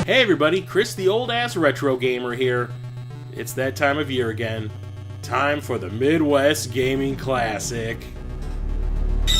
Hey everybody, Chris the old ass retro gamer here. It's that time of year again. Time for the Midwest Gaming Classic.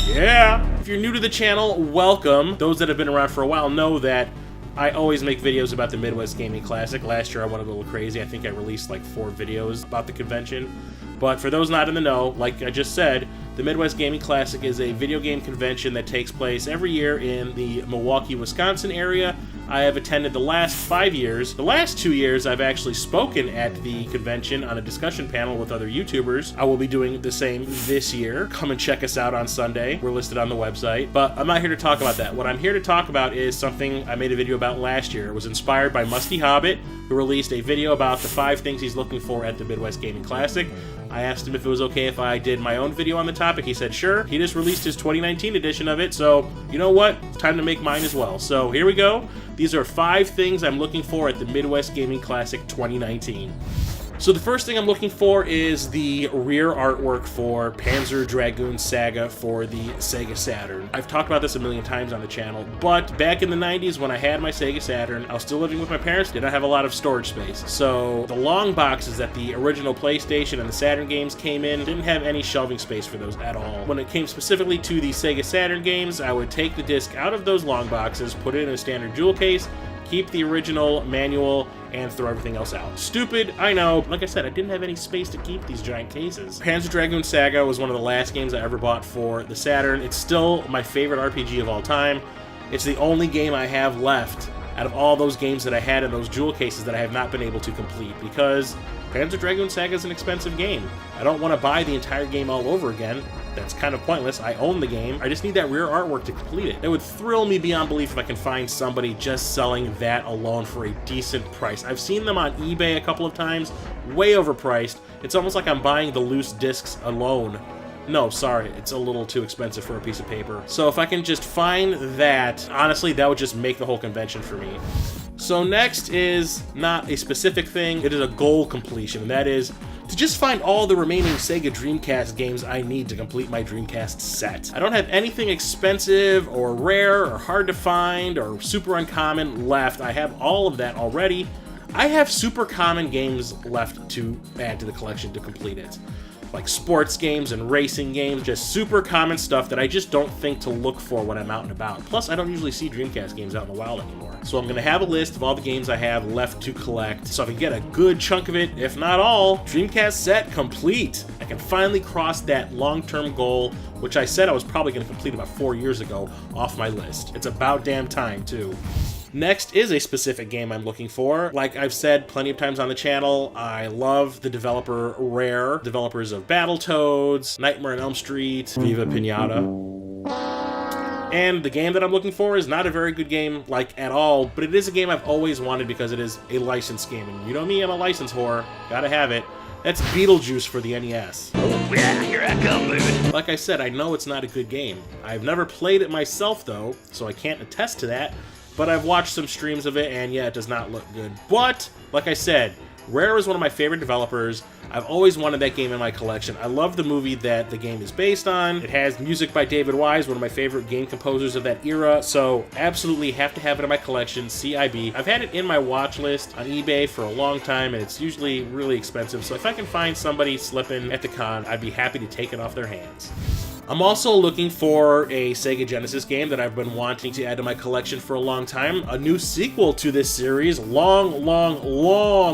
Yeah! If you're new to the channel, welcome. Those that have been around for a while know that I always make videos about the Midwest Gaming Classic. Last year I went a little crazy. I think I released like 4 videos about the convention. But for those not in the know, like I just said, the Midwest Gaming Classic is a video game convention that takes place every year in the Milwaukee, Wisconsin area. I have attended the last 5 years. The last 2 years I've actually spoken at the convention on a discussion panel with other YouTubers. I will be doing the same this year. Come and check us out on Sunday. We're listed on the website. But I'm not here to talk about that. What I'm here to talk about is something I made a video about last year. It was inspired by Musty Hobbit, who released a video about the 5 things he's looking for at the Midwest Gaming Classic. I asked him if it was okay if I did my own video on the topic. He said sure. He just released his 2019 edition of it, so you know what? It's time to make mine as well. So here we go. These are 5 things I'm looking for at the Midwest Gaming Classic 2019. So the first thing I'm looking for is the rear artwork for Panzer, Dragoon, Saga for the Sega Saturn. I've talked about this a million times on the channel, but back in the 90s when I had my Sega Saturn, I was still living with my parents, did not have a lot of storage space. So the long boxes that the original PlayStation and the Saturn games came in didn't have any shelving space for those at all. When it came specifically to the Sega Saturn games, I would take the disc out of those long boxes, put it in a standard jewel case, keep the original manual, and throw everything else out. Stupid, I know. Like I said, I didn't have any space to keep these giant cases. Panzer Dragoon Saga was one of the last games I ever bought for the Saturn. It's still my favorite RPG of all time. It's the only game I have left out of all those games that I had in those jewel cases that I have not been able to complete, because Panzer Dragoon Saga is an expensive game. I don't want to buy the entire game all over again. That's kind of pointless. I own the game. I just need that rear artwork to complete it. It would thrill me beyond belief if I can find somebody just selling that alone for a decent price. I've seen them on eBay a couple of times, way overpriced. It's almost like I'm buying the loose discs alone. No, sorry, it's a little too expensive for a piece of paper. So if I can just find that, honestly, that would just make the whole convention for me. So next is not a specific thing, it is a goal completion, and that is to just find all the remaining Sega Dreamcast games I need to complete my Dreamcast set. I don't have anything expensive or rare or hard to find or super uncommon left. I have all of that already. I have super common games left to add to the collection to complete it. Like sports games and racing games, just super common stuff that I just don't think to look for when I'm out and about. Plus, I don't usually see Dreamcast games out in the wild anymore. So I'm going to have a list of all the games I have left to collect, so I can get a good chunk of it, if not all, Dreamcast set complete. I can finally cross that long-term goal, which I said I was probably going to complete about 4 years ago, off my list. It's about damn time, too. Next is a specific game I'm looking for. Like I've said plenty of times on the channel, I love the developer Rare, developers of Battletoads, Nightmare on Elm Street, Viva Pinata. And the game that I'm looking for is not a very good game, like, at all, but it is a game I've always wanted because it is a licensed game. And you know me, I'm a license whore. Gotta have it. That's Beetlejuice for the NES. Oh yeah, here I come, baby. Like I said, I know it's not a good game. I've never played it myself, though, so I can't attest to that. But I've watched some streams of it, and yeah, it does not look good. But, like I said, Rare is one of my favorite developers. I've always wanted that game in my collection. I love the movie that the game is based on. It has music by David Wise, one of my favorite game composers of that era, so absolutely have to have it in my collection, CIB. I've had it in my watch list on eBay for a long time, and it's usually really expensive, so if I can find somebody slipping at the con, I'd be happy to take it off their hands. I'm also looking for a Sega Genesis game that I've been wanting to add to my collection for a long time. A new sequel to this series, long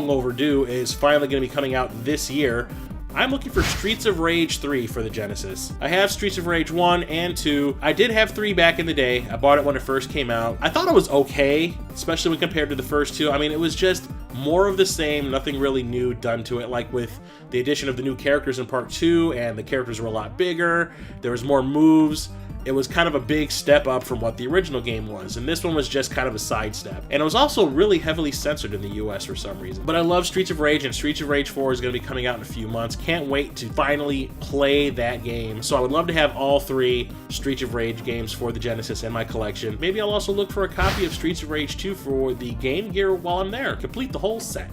overdue, is finally going to be coming out this year. I'm looking for Streets of Rage 3 for the Genesis. I have Streets of Rage 1 and 2. I did have 3 back in the day. I bought it when it first came out. I thought it was okay, especially when compared to the first 2. I mean, it was just more of the same, nothing really new done to it, like with the addition of the new characters in part 2, and the characters were a lot bigger, there was more moves. It was kind of a big step up from what the original game was, and this one was just kind of a sidestep. And it was also really heavily censored in the US for some reason. But I love Streets of Rage, and Streets of Rage 4 is going to be coming out in a few months. Can't wait to finally play that game. So I would love to have all 3 Streets of Rage games for the Genesis in my collection. Maybe I'll also look for a copy of Streets of Rage 2 for the Game Gear while I'm there. Complete the whole set.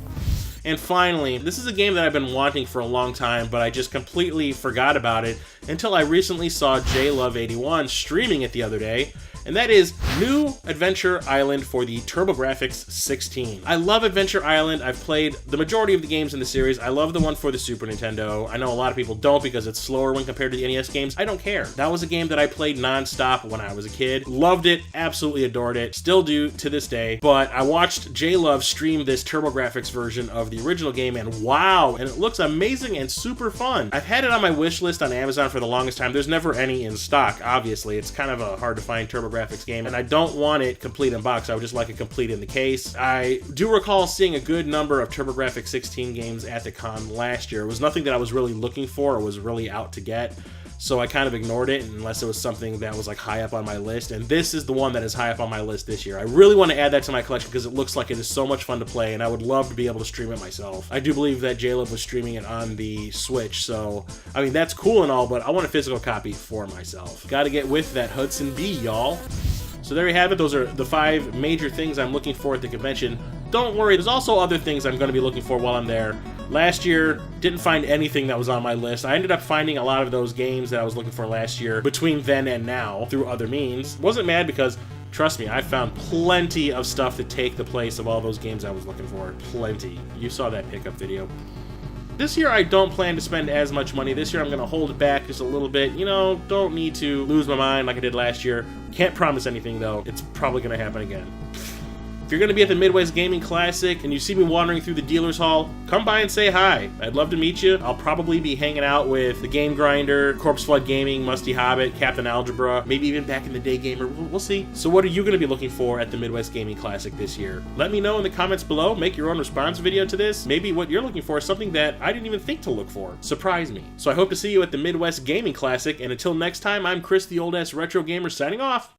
And finally, this is a game that I've been wanting for a long time, but I just completely forgot about it until I recently saw JLove81 streaming it the other day, and that is New Adventure Island for the TurboGrafx 16. I love Adventure Island. I've played the majority of the games in the series. I love the one for the Super Nintendo. I know a lot of people don't because it's slower when compared to the NES games. I don't care. That was a game that I played non-stop when I was a kid. Loved it, absolutely adored it, still do to this day. But I watched J-Love stream this TurboGrafx version of the original game, and wow, and it looks amazing and super fun. I've had it on my wish list on Amazon for the longest time. There's never any in stock, obviously. It's kind of a hard to find TurboGrafx game, and I don't want it complete in box. I would just like it complete in the case. I do recall seeing a good number of TurboGrafx 16 games at the con last year. It was nothing that I was really looking for or was really out to get, so I kind of ignored it unless it was something that was like high up on my list, and this is the one that is high up on my list this year. I really want to add that to my collection because it looks like it is so much fun to play, and I would love to be able to stream it myself. I do believe that J-Love was streaming it on the Switch, so I mean that's cool and all, but I want a physical copy for myself. Gotta get with that Hudson B, y'all. So there you have it. Those are the 5 major things I'm looking for at the convention. Don't worry, there's also other things I'm going to be looking for while I'm there. Last year, didn't find anything that was on my list. I ended up finding a lot of those games that I was looking for last year between then and now through other means. Wasn't mad because, trust me, I found plenty of stuff to take the place of all those games I was looking for. Plenty. You saw that pickup video. This year, I don't plan to spend as much money. This year, I'm going to hold it back just a little bit. You know, don't need to lose my mind like I did last year. Can't promise anything, though. It's probably going to happen again. If you're going to be at the Midwest Gaming Classic and you see me wandering through the dealer's hall, come by and say hi. I'd love to meet you. I'll probably be hanging out with the Game Grinder, Corpse Flood Gaming, Musty Hobbit, Captain Algebra, maybe even Back in the Day Gamer. We'll see. So what are you going to be looking for at the Midwest Gaming Classic this year? Let me know in the comments below. Make your own response video to this. Maybe what you're looking for is something that I didn't even think to look for. Surprise me. So I hope to see you at the Midwest Gaming Classic, and until next time, I'm Chris the Old Ass Retro Gamer signing off.